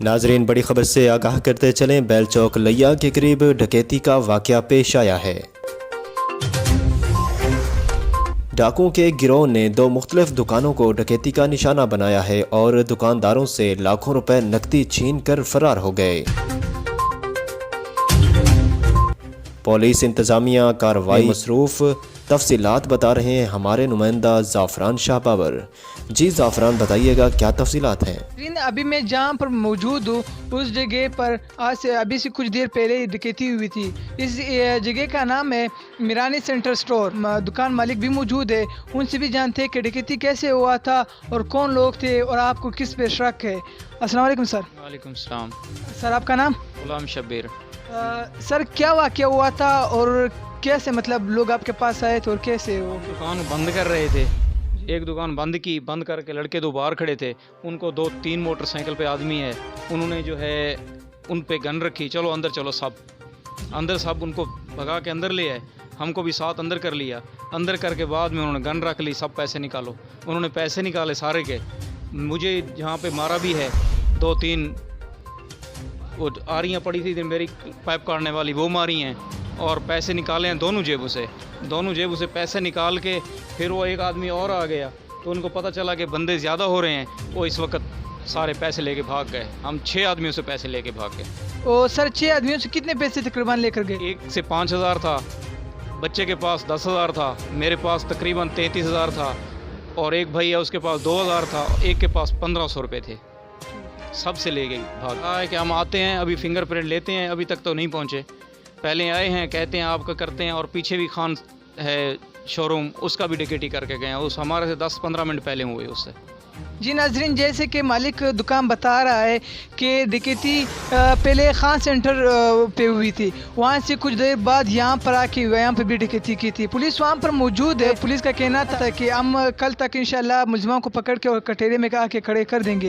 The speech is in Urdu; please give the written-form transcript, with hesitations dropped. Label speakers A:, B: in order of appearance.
A: ناظرین بڑی خبر سے آگاہ کرتے چلیں، بیل چوک لیا کے قریب ڈکیتی کا واقعہ پیش آیا ہے۔ ڈاکوؤں کے گروہ نے 2 مختلف دکانوں کو ڈکیتی کا نشانہ بنایا ہے اور دکانداروں سے لاکھوں روپے نقدی چھین کر فرار ہو گئے۔ پولیس انتظامیہ کارروائی مصروف، تفصیلات بتا رہے ہیں ہمارے نمائندہ زعفران شاہ بابر۔ جی زعفران، بتائیے گا کیا تفصیلات ہیں؟
B: ابھی میں جہاں پر موجود ہوں اس جگہ پر آج سے ابھی سے کچھ دیر پہلے ڈکیتی ہوئی تھی۔ اس جگہ کا نام ہے میرانی سینٹر سٹور۔ دکان مالک بھی موجود ہے، ان سے بھی جانتے ہیں کہ ڈکیتی کیسے ہوا تھا اور کون لوگ تھے اور آپ کو کس پہ شک ہے۔ السلام علیکم سر۔
C: وعلیکم السلام۔
B: سر آپ کا نام؟
C: غلام شبیر۔
B: سر کیا واقعہ ہوا تھا اور کیسے مطلب لوگ آپ کے پاس آئے تھے اور کیسے وہ
C: دکان بند کر رہے تھے، ایک دکان بند کر کے لڑکے 2 باہر کھڑے تھے، ان کو 2-3 موٹر سائیکل پہ آدمی ہے، انہوں نے جو ہے ان پہ گن رکھی، چلو اندر چلو، سب ان کو بھگا کے اندر لے آئے، ہم کو بھی ساتھ اندر کر لیا، اندر کر کے بعد میں انہوں نے گن رکھ لی، سب پیسے نکالو، انہوں نے پیسے نکالے سارے کے، مجھے جہاں پہ مارا بھی ہے، 2-3 وہ آریاں پڑی تھی میری پائپ کاٹنے والی، وہ ماری ہیں، اور پیسے نکالے ہیں دونوں جیبوں سے پیسے نکال کے پھر وہ ایک آدمی اور آ گیا، تو ان کو پتہ چلا کہ بندے زیادہ ہو رہے ہیں، وہ اس وقت سارے پیسے لے کے بھاگ گئے، ہم 6 آدمیوں سے پیسے لے کے بھاگ گئے۔
B: اور سر 6 آدمیوں سے کتنے پیسے تقریباً لے کر گئے؟
C: ایک سے 5,000 تھا، بچے کے پاس 10,000 تھا، میرے پاس تقریباً 33,000 تھا، اور ایک بھائی ہے اس کے پاس 2,000 تھا، ایک کے پاس 1,500 روپے تھے، سب سے لے گئی بھاگ۔ کہا ہے کہ ہم آتے ہیں، ابھی فنگر پرنٹ لیتے ہیں، ابھی تک تو نہیں پہنچے، پہلے آئے ہیں کہتے ہیں آپ کا کرتے ہیں، اور پیچھے بھی خان ہے شو روم، اس کا بھی ڈکیٹی کر کے گئے ہیں، اس ہمارے سے 10-15 منٹ پہلے ہوئے اس سے۔
B: جی ناظرین، جیسے کہ مالک دکان بتا رہا ہے کہ ڈکیتی پہلے خان سینٹر پہ ہوئی تھی، وہاں سے کچھ دیر بعد یہاں پر آ کے یہاں پہ بھی ڈکیتی کی تھی، پولیس وہاں پر موجود ہے، پولیس کا کہنا تھا کہ ہم کل تک انشاءاللہ ملزموں کو پکڑ کے اور کٹہرے میں آ کے کھڑے کر دیں گے۔